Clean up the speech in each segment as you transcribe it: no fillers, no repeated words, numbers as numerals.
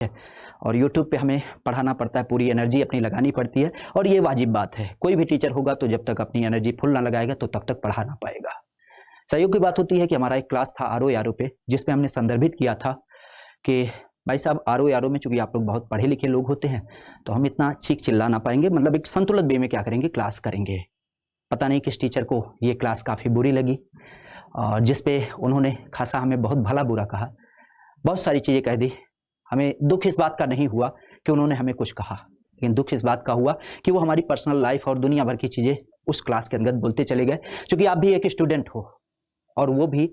है और यूट्यूब पे हमें पढ़ाना पड़ता है, पूरी एनर्जी अपनी लगानी पड़ती है और ये वाजिब बात है। कोई भी टीचर होगा तो जब तक अपनी एनर्जी फुल ना लगाएगा तो तब तक पढ़ा ना पाएगा। सहयोग की बात होती है कि हमारा एक क्लास था आरओ पे, जिसमें हमने संदर्भित किया था कि भाई साहब आरओ में चूंकि आप लोग बहुत पढ़े लिखे लोग होते हैं तो हम इतना चीख चिल्ला ना पाएंगे, मतलब एक संतुलित वे में क्या करेंगे, क्लास करेंगे। पता नहीं किस टीचर को ये क्लास काफ़ी बुरी लगी और जिसपे उन्होंने खासा हमें बहुत भला बुरा कहा, बहुत सारी चीज़ें कह दी। हमें दुख इस बात का नहीं हुआ कि उन्होंने हमें कुछ कहा, लेकिन दुख इस बात का हुआ कि वो हमारी पर्सनल लाइफ और दुनिया भर की चीज़ें उस क्लास के अंदर बोलते चले गए। क्योंकि आप भी एक स्टूडेंट हो और वो भी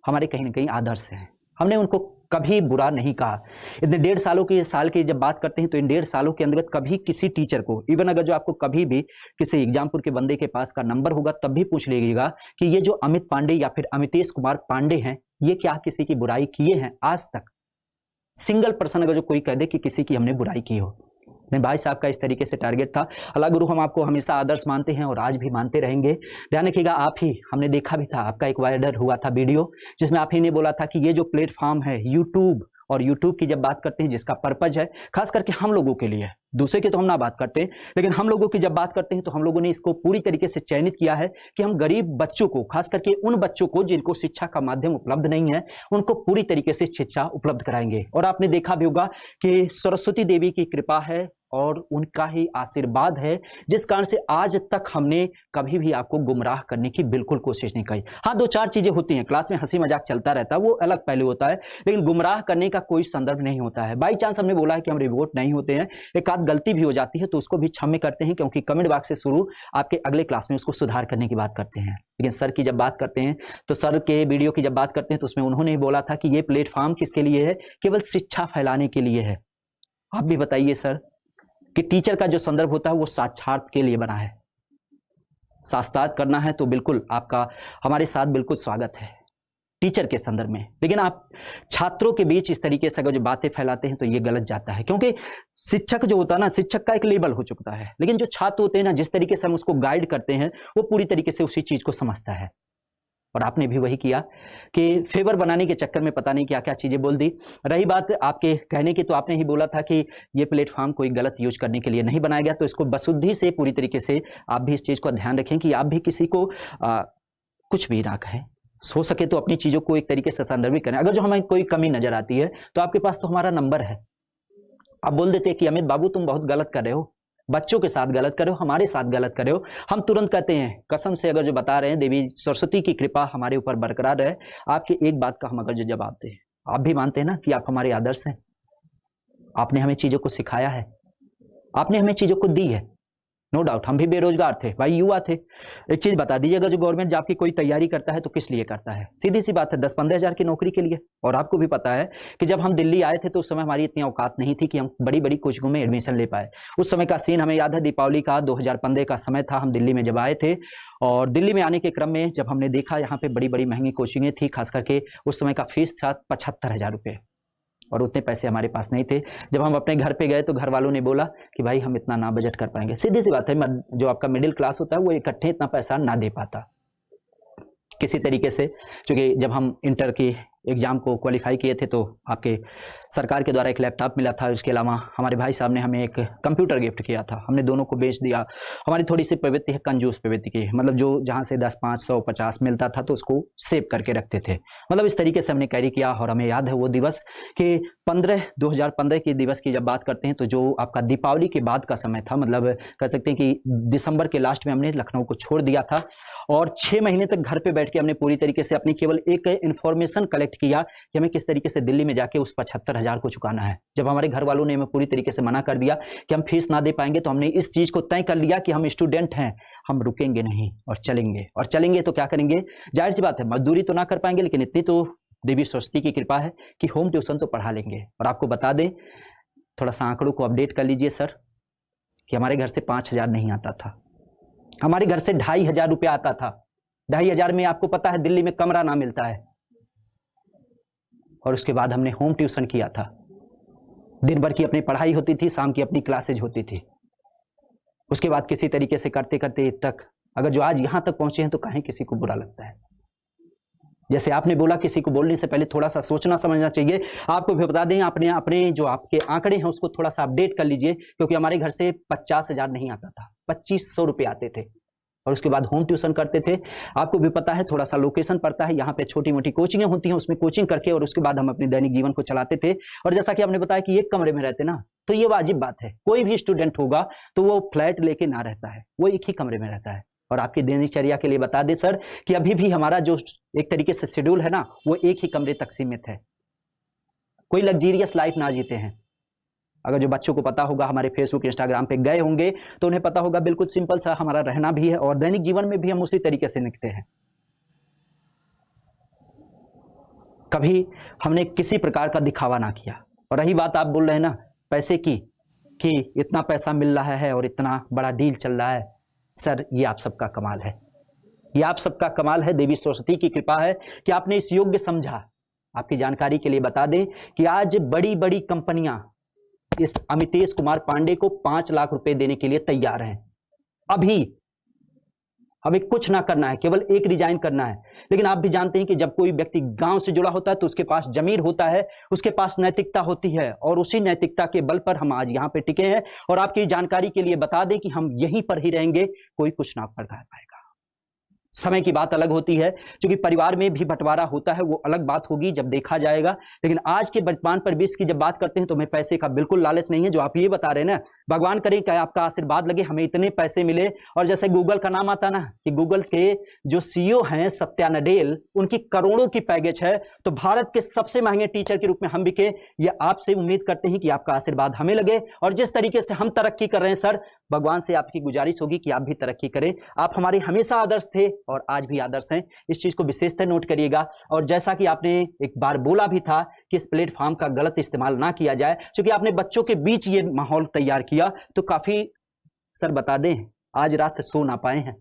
हमारे कहीं ना कहीं आदर्श हैं। हमने उनको कभी बुरा नहीं कहा। इतने 1.5 साल की जब बात करते हैं तो इन 1.5 सालों के अंतर्गत कभी किसी टीचर को, इवन अगर जो आपको कभी भी किसी एग्जामपुर के बंदे के पास का नंबर होगा तब भी पूछ लीजिएगा कि ये जो अमित पांडे या फिर अमितेश कुमार पांडे हैं, ये क्या किसी की बुराई किए हैं? आज तक सिंगल पर्सन अगर जो कोई कह दे कि किसी की हमने बुराई की हो, नहीं। भाई साहब का इस तरीके से टारगेट था। अल्लाह गुरु हम आपको हमेशा आदर्श मानते हैं और आज भी मानते रहेंगे। ध्यान रखिएगा, आप ही, हमने देखा भी था, आपका एक वायरल हुआ था वीडियो जिसमें आप ही ने बोला था कि ये जो प्लेटफॉर्म है यूट्यूब, और यूट्यूब की जब बात करते हैं जिसका पर्पज है खास करके हम लोगों के लिए, दूसरे की तो हम ना बात करते, लेकिन हम लोगों की जब बात करते हैं तो हम लोगों ने इसको पूरी तरीके से चयनित किया है कि हम गरीब बच्चों को, खास करके उन बच्चों को जिनको शिक्षा का माध्यम उपलब्ध नहीं है, उनको पूरी तरीके से शिक्षा उपलब्ध कराएंगे। और आपने देखा भी होगा कि सरस्वती देवी की कृपा है और उनका ही आशीर्वाद है जिस कारण से आज तक हमने कभी भी आपको गुमराह करने की बिल्कुल कोशिश नहीं की। हाँ, 2-4 चीजें होती हैं क्लास में, हंसी मजाक चलता रहता है, वो अलग पहलू होता है, लेकिन गुमराह करने का कोई संदर्भ नहीं होता है। बाई चांस हमने बोला है कि हम रिवोट नहीं होते हैं, एक आध गलती भी हो जाती है तो उसको भी क्षम्य करते हैं, क्योंकि कमेंट बॉक्स से शुरू आपके अगले क्लास में उसको सुधार करने की बात करते हैं। लेकिन सर की जब बात करते हैं तो सर के वीडियो की जब बात करते हैं तो उसमें उन्होंने बोला था कि ये प्लेटफॉर्म किसके लिए है? केवल शिक्षा फैलाने के लिए है। आप भी बताइए सर कि टीचर का जो संदर्भ होता है वो साक्षात के लिए बना है, शास्त्रार्थ करना है तो बिल्कुल आपका हमारे साथ बिल्कुल स्वागत है टीचर के संदर्भ में। लेकिन आप छात्रों के बीच इस तरीके से अगर जो बातें फैलाते हैं तो ये गलत जाता है, क्योंकि शिक्षक जो होता है ना, शिक्षक का एक लेबल हो चुका है, लेकिन जो छात्र होते हैं ना, जिस तरीके से हम उसको गाइड करते हैं वो पूरी तरीके से उसी चीज को समझता है। और आपने भी वही किया कि फेवर बनाने के चक्कर में पता नहीं क्या क्या चीजें बोल दी। रही बात आपके कहने की, तो आपने ही बोला था कि ये प्लेटफॉर्म कोई गलत यूज करने के लिए नहीं बनाया गया, तो इसको बसुद्धि से पूरी तरीके से आप भी इस चीज को ध्यान रखें कि आप भी किसी को कुछ भी ना कहें, हो सके तो अपनी चीजों को एक तरीके से संदर्भित करें। अगर जो हमें कोई कमी नजर आती है तो आपके पास तो हमारा नंबर है, आप बोल देते कि अमित बाबू तुम बहुत गलत कर रहे हो, बच्चों के साथ गलत कर रहे हो, हमारे साथ गलत कर रहे हो, हम तुरंत कहते हैं कसम से, अगर जो बता रहे हैं देवी सरस्वती की कृपा हमारे ऊपर बरकरार रहे, आपकी एक बात का हम अगर जो जवाब दें, आप भी मानते हैं ना कि आप हमारे आदर्श हैं, आपने हमें चीजों को सिखाया है, आपने हमें चीजों को दी है। नो डाउट हम भी बेरोजगार थे भाई, युवा थे। एक चीज बता दीजिए, अगर जो गवर्नमेंट जॉब की कोई तैयारी करता है तो किस लिए करता है? सीधी सी बात है, 10-15 हजार की नौकरी के लिए। और आपको भी पता है कि जब हम दिल्ली आए थे तो उस समय हमारी इतनी औकात नहीं थी कि हम बड़ी बड़ी कोचिंगों में एडमिशन ले पाए। उस समय का सीन हमें याद है, दीपावली का 2015 का समय था, हम दिल्ली में जब आए थे और दिल्ली में आने के क्रम में जब हमने देखा यहाँ पे बड़ी बड़ी महंगी कोचिंगें थी, खास करके उस समय का फीस था 75,000 रुपये, और उतने पैसे हमारे पास नहीं थे। जब हम अपने घर पे गए तो घर वालों ने बोला कि भाई हम इतना ना बजट कर पाएंगे। सीधी सी बात है, जो आपका मिडिल क्लास होता है वो इकट्ठे इतना पैसा ना दे पाता किसी तरीके से। क्योंकि जब हम इंटर की एग्जाम को क्वालिफाई किए थे तो आपके सरकार के द्वारा एक लैपटॉप मिला था, उसके अलावा हमारे भाई साहब ने हमें एक कंप्यूटर गिफ्ट किया था, हमने दोनों को बेच दिया। हमारी थोड़ी सी प्रवृत्ति है कंजूस प्रवृत्ति की, मतलब जो जहाँ से 10, 5, 100, 50 मिलता था तो उसको सेव करके रखते थे, मतलब इस तरीके से हमने कैरी किया। और हमें याद है वो दिवस कि 2015 के दिवस की जब बात करते हैं तो जो आपका दीपावली के बाद का समय था, मतलब कह सकते हैं कि दिसंबर के लास्ट में हमने लखनऊ को छोड़ दिया था और 6 महीने तक घर पे बैठ के हमने पूरी तरीके से अपनी केवल एक इन्फॉर्मेशन कलेक्ट किया कि हमें किस तरीके से दिल्ली में जाके उस 75,000 को चुकाना है। जब हमारे घर वालों ने हमें पूरी तरीके से मना कर दिया कि हम फीस ना दे पाएंगे, तो हमने इस चीज को तय कर लिया कि हम स्टूडेंट हैं, हम रुकेंगे नहीं और चलेंगे। और चलेंगे तो क्या करेंगे, जाहिर सी बात है मजदूरी तो ना कर पाएंगे, लेकिन इतनी तो देवी सरस्वती की कृपा है कि होम ट्यूशन तो पढ़ा लेंगे। और आपको बता दें, थोड़ा सा आंकड़ों को अपडेट कर लीजिए सर, कि हमारे घर से 5,000 नहीं आता था, हमारे घर से 2,500 रुपया आता था। 2,500 में आपको पता है दिल्ली में कमरा ना मिलता है। और उसके बाद हमने होम ट्यूशन किया था, दिन भर की अपनी पढ़ाई होती थी, शाम की अपनी क्लासेज होती थी। उसके बाद किसी तरीके से करते करते तक, अगर जो आज यहां तक पहुंचे हैं तो कहीं किसी को बुरा लगता है। जैसे आपने बोला किसी को बोलने से पहले थोड़ा सा सोचना समझना चाहिए। आपको भी बता दें, अपने अपने जो आपके आंकड़े हैं उसको थोड़ा सा अपडेट कर लीजिए, क्योंकि हमारे घर से 50,000 नहीं आता था, 2500 रुपये आते थे, और उसके बाद होम ट्यूशन करते थे। आपको भी पता है थोड़ा सा लोकेशन पड़ता है, यहाँ पे छोटी मोटी कोचिंगें होती हैं, उसमें कोचिंग करके और उसके बाद हम अपने दैनिक जीवन को चलाते थे। और जैसा कि आपने बताया कि एक कमरे में रहते ना, तो ये वाजिब बात है, कोई भी स्टूडेंट होगा तो वो फ्लैट लेके ना रहता है, वो एक ही कमरे में रहता है। और आपकी दिनचर्या के लिए बता दें सर कि अभी भी हमारा जो एक तरीके से शेड्यूल है ना, वो एक ही कमरे तक सीमित है, कोई लग्जीरियस लाइफ ना जीते हैं। अगर जो बच्चों को पता होगा, हमारे फेसबुक इंस्टाग्राम पे गए होंगे तो उन्हें पता होगा, बिल्कुल सिंपल सा हमारा रहना भी है और दैनिक जीवन में भी हम उसी तरीके से लिखते हैं। कभी हमने किसी प्रकार का दिखावा ना किया। और रही बात आप बोल रहे हैं ना पैसे की, कि इतना पैसा मिल रहा है और इतना बड़ा डील चल रहा है, सर ये आप सबका कमाल है, ये आप सबका कमाल है, देवी सरस्वती की कृपा है कि आपने इस योग्य समझा। आपकी जानकारी के लिए बता दें कि आज बड़ी बड़ी कंपनियां इस अमितेश कुमार पांडे को 5 लाख रुपए देने के लिए तैयार हैं। अभी हमें कुछ ना करना है, केवल एक रिजाइन करना है। लेकिन आप भी जानते हैं कि जब कोई व्यक्ति गांव से जुड़ा होता है तो उसके पास जमीर होता है, उसके पास नैतिकता होती है, और उसी नैतिकता के बल पर हम आज यहां पे टिके हैं। और आपकी जानकारी के लिए बता दें कि हम यहीं पर ही रहेंगे, कोई कुछ ना कर पाएगा। समय की बात अलग होती है, क्योंकि परिवार में भी बंटवारा होता है, वो अलग बात होगी जब देखा जाएगा। लेकिन आज के वर्तमान परिवेश की जब बात करते हैं तो हमें पैसे का बिल्कुल लालच नहीं है। जो आप ये बता रहे हैं ना, भगवान करे कि आपका आशीर्वाद लगे, हमें इतने पैसे मिले। और जैसे गूगल का नाम आता ना, कि गूगल के जो सीईओ हैं सत्या नडेल, उनकी करोड़ों की पैकेज है, तो भारत के सबसे महंगे टीचर के रूप में हम बिके। ये आपसे उम्मीद करते हैं कि आपका आशीर्वाद हमें लगे, और जिस तरीके से हम तरक्की कर रहे हैं सर, भगवान से आपकी गुजारिश होगी कि आप भी तरक्की करें। आप हमारे हमेशा आदर्श थे और आज भी आदर्श हैं, इस चीज को विशेषतः नोट करिएगा। और जैसा कि आपने एक बार बोला भी था कि इस प्लेटफॉर्म का गलत इस्तेमाल ना किया जाए, क्योंकि आपने बच्चों के बीच ये माहौल तैयार किया, तो काफी सर बता दें आज रात सो ना पाए हैं।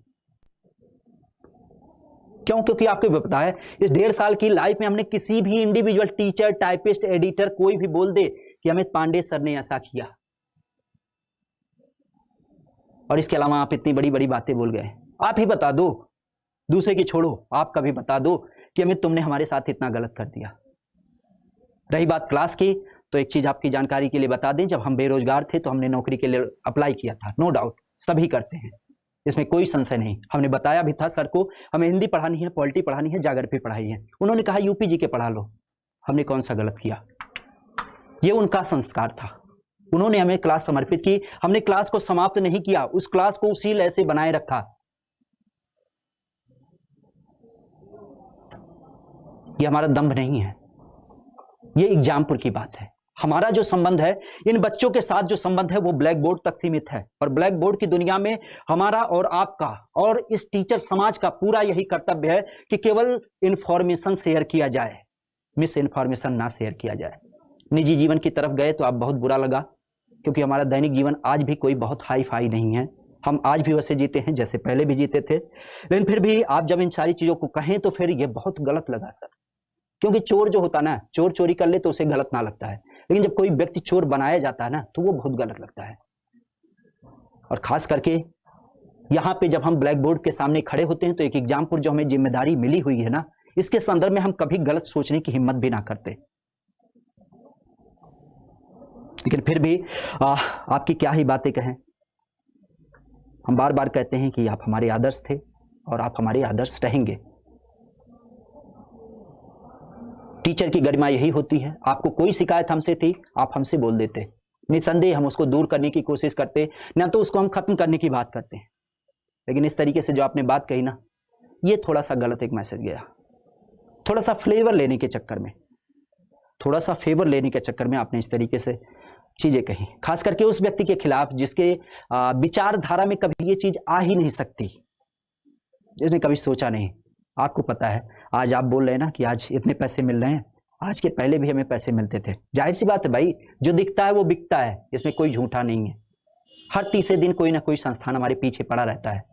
क्यों? क्योंकि आपको भी पता है इस 1.5 साल की लाइफ में हमने किसी भी इंडिविजुअल टीचर, टाइपिस्ट, एडिटर, कोई भी बोल दे कि अमित पांडे सर ने ऐसा किया, और इसके अलावा आप इतनी बड़ी बड़ी बातें बोल गए। आप ही बता दो, दूसरे की छोड़ो, आप कभी बता दो कि अमित तुमने हमारे साथ इतना गलत कर दिया। रही बात क्लास की, तो एक चीज आपकी जानकारी के लिए बता दें, जब हम बेरोजगार थे तो हमने नौकरी के लिए अप्लाई किया था। नो डाउट सभी करते हैं, इसमें कोई संशय नहीं। हमने बताया भी था सर को, हमें हिंदी पढ़ानी है, पॉलिटी पढ़ानी है, ज्योग्राफी पढ़ाई है। उन्होंने कहा यूपीजी के पढ़ा लो। हमने कौन सा गलत किया? ये उनका संस्कार था, उन्होंने हमें क्लास समर्पित की, हमने क्लास को समाप्त नहीं किया, उस क्लास को उसी लय से बनाए रखा। ये हमारा दंभ नहीं है, ये एग्जामपुर की बात है। हमारा जो संबंध है इन बच्चों के साथ, जो संबंध है वो ब्लैक बोर्ड तक सीमित है। और ब्लैक बोर्ड की दुनिया में हमारा और आपका और इस टीचर समाज का पूरा यही कर्तव्य है कि केवल इंफॉर्मेशन शेयर किया जाए, मिस इन्फॉर्मेशन ना शेयर किया जाए। निजी जीवन की तरफ गए तो आप बहुत बुरा लगा, क्योंकि हमारा दैनिक जीवन आज भी कोई बहुत हाई फाई नहीं है। हम आज भी वैसे जीते हैं जैसे पहले भी जीते थे। लेकिन फिर भी आप जब इन सारी चीजों को कहें तो फिर ये बहुत गलत लगा सर, क्योंकि चोर जो होता ना, चोर चोरी कर ले तो उसे गलत ना लगता है, लेकिन जब कोई व्यक्ति चोर बनाया जाता है ना, तो वो बहुत गलत लगता है। और खास करके यहाँ पे जब हम ब्लैक बोर्ड के सामने खड़े होते हैं तो एक एग्जामपुर जो हमें जिम्मेदारी मिली हुई है ना, इसके संदर्भ में हम कभी गलत सोचने की हिम्मत भी ना करते। लेकिन फिर भी आपकी क्या ही बातें कहें। हम बार बार कहते हैं कि आप हमारे आदर्श थे और आप हमारे आदर्श रहेंगे। टीचर की गरिमा यही होती है। आपको कोई शिकायत हमसे थी, आप हमसे बोल देते, निसंदेह हम उसको दूर करने की कोशिश करते, ना तो उसको हम खत्म करने की बात करते हैं। लेकिन इस तरीके से जो आपने बात कही ना, ये थोड़ा सा गलत एक मैसेज गया। थोड़ा सा फ्लेवर लेने के चक्कर में, थोड़ा सा फेवर लेने के चक्कर में आपने इस तरीके से चीजें कही, खास करके उस व्यक्ति के खिलाफ जिसके विचारधारा में कभी ये चीज आ ही नहीं सकती, जिसने कभी सोचा नहीं। आपको पता है आज आप बोल रहे हैं ना कि आज इतने पैसे मिल रहे हैं, आज के पहले भी हमें पैसे मिलते थे। जाहिर सी बात है भाई, जो दिखता है वो बिकता है, इसमें कोई झूठा नहीं है। हर तीसरे दिन कोई ना कोई संस्थान हमारे पीछे पड़ा रहता है,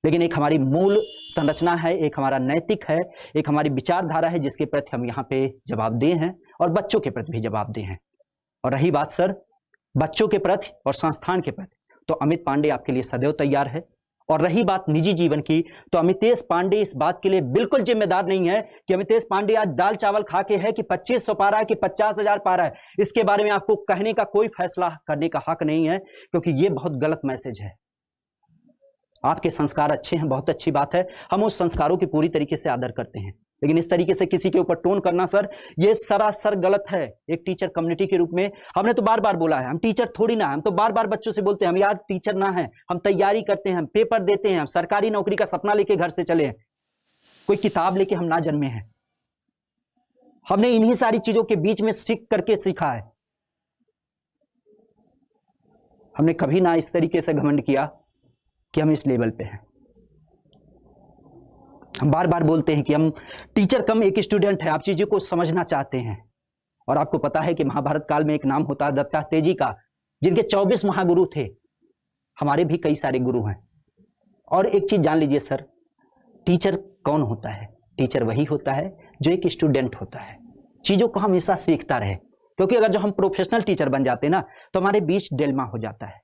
लेकिन एक हमारी मूल संरचना है, एक हमारा नैतिक है, एक हमारी विचारधारा है, जिसके प्रति हम यहाँ पे जवाबदेह हैं और बच्चों के प्रति भी जवाबदेह हैं। और रही बात सर बच्चों के प्रति और संस्थान के प्रति, तो अमित पांडे आपके लिए सदैव तैयार है और रही बात निजी जीवन की, तो अमितेश पांडे इस बात के लिए बिल्कुल जिम्मेदार नहीं है कि अमितेश पांडे आज दाल चावल खा के है कि 2500 पा रहा है कि 50,000 पा रहा है। इसके बारे में आपको कहने का कोई फैसला करने का हक नहीं है, क्योंकि यह बहुत गलत मैसेज है। आपके संस्कार अच्छे हैं, बहुत अच्छी बात है, हम उस संस्कारों की पूरी तरीके से आदर करते हैं, लेकिन इस तरीके से किसी के ऊपर टोन करना सर, ये सरासर गलत है। एक टीचर कम्युनिटी के रूप में हमने तो बार बार बोला है, हम टीचर थोड़ी ना, हम तो बार बार बच्चों से बोलते हैं हम यार टीचर ना है, हम तैयारी करते हैं, हम पेपर देते हैं, हम सरकारी नौकरी का सपना लेके घर से चले हैं, कोई किताब लेके हम ना जन्मे हैं। हमने इन्हीं सारी चीजों के बीच में सीख करके सीखा है। हमने कभी ना इस तरीके से घमंड किया कि हम इस लेवल पे हैं। हम बार बार बोलते हैं कि हम टीचर कम एक स्टूडेंट है, आप चीजों को समझना चाहते हैं। और आपको पता है कि महाभारत काल में एक नाम होता है दत्तात्रेय का, जिनके 24 महागुरु थे। हमारे भी कई सारे गुरु हैं। और एक चीज जान लीजिए सर, टीचर कौन होता है? टीचर वही होता है जो एक स्टूडेंट होता है, चीजों को हमेशा सीखता रहे। क्योंकि अगर जो हम प्रोफेशनल टीचर बन जाते हैं ना, तो हमारे बीच डिलेमा हो जाता है,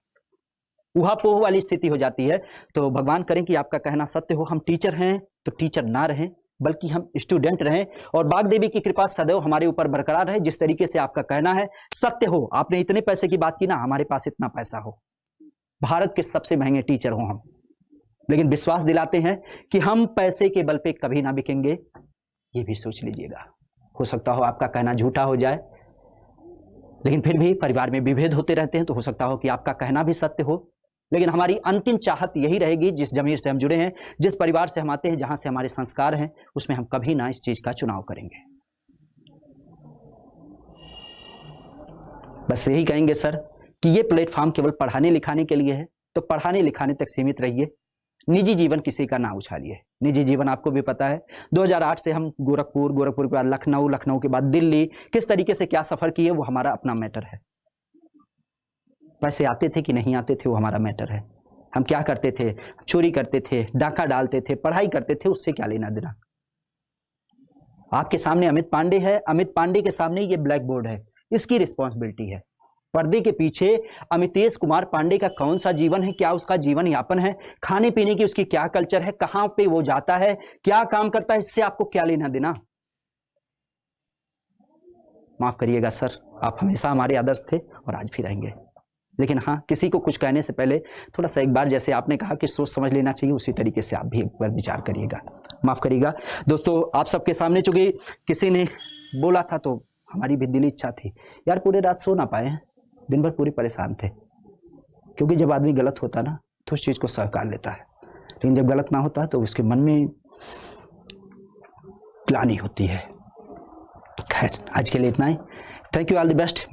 उहापोह वाली स्थिति हो जाती है। तो भगवान करें कि आपका कहना सत्य हो, हम टीचर हैं तो टीचर ना रहें, बल्कि हम स्टूडेंट रहें, और बागदेवी की कृपा सदैव हमारे ऊपर बरकरार रहे। जिस तरीके से आपका कहना है सत्य हो, आपने इतने पैसे की बात की ना, हमारे पास इतना पैसा हो, भारत के सबसे महंगे टीचर हो हम, लेकिन विश्वास दिलाते हैं कि हम पैसे के बल पे कभी ना बिकेंगे, ये भी सोच लीजिएगा। हो सकता हो आपका कहना झूठा हो जाए, लेकिन फिर भी परिवार में विभेद होते रहते हैं, तो हो सकता हो कि आपका कहना भी सत्य हो, लेकिन हमारी अंतिम चाहत यही रहेगी, जिस जमीर से हम जुड़े हैं, जिस परिवार से हम आते हैं, जहां से हमारे संस्कार हैं, उसमें हम कभी ना इस चीज का चुनाव करेंगे। बस यही कहेंगे सर कि ये प्लेटफॉर्म केवल पढ़ाने लिखाने के लिए है, तो पढ़ाने लिखाने तक सीमित रहिए, निजी जीवन किसी का ना उछालिए। निजी जीवन आपको भी पता है, 2008 से हम गोरखपुर के बाद लखनऊ के बाद दिल्ली, किस तरीके से क्या सफर किए वो हमारा अपना मैटर है। पैसे आते थे कि नहीं आते थे वो हमारा मैटर है। हम क्या करते थे, चोरी करते थे, डाका डालते थे, पढ़ाई करते थे, उससे क्या लेना देना। आपके सामने अमित पांडे है, अमित पांडे के सामने ये ब्लैक बोर्ड है, इसकी रिस्पॉन्सिबिलिटी है। पर्दे के पीछे अमितेश कुमार पांडे का कौन सा जीवन है, क्या उसका जीवन यापन है, खाने पीने की उसकी क्या कल्चर है, कहां पे वो जाता है, क्या काम करता है, इससे आपको क्या लेना देना। माफ करिएगा सर, आप हमेशा हमारे आदर्श थे और आज भी रहेंगे, लेकिन हाँ, किसी को कुछ कहने से पहले थोड़ा सा एक बार, जैसे आपने कहा कि सोच समझ लेना चाहिए, उसी तरीके से आप भी एक बार विचार करिएगा। माफ करिएगा दोस्तों, आप सबके सामने चूंकि किसी ने बोला था तो हमारी भी दिली इच्छा थी यार, पूरे रात सो ना पाए, दिन भर पूरे परेशान थे। क्योंकि जब आदमी गलत होता ना तो उस चीज को स्वीकार लेता है, लेकिन जब गलत ना होता तो उसके मन में ग्लानि होती है। खैर, आज के लिए इतना ही। Thank you, all the best.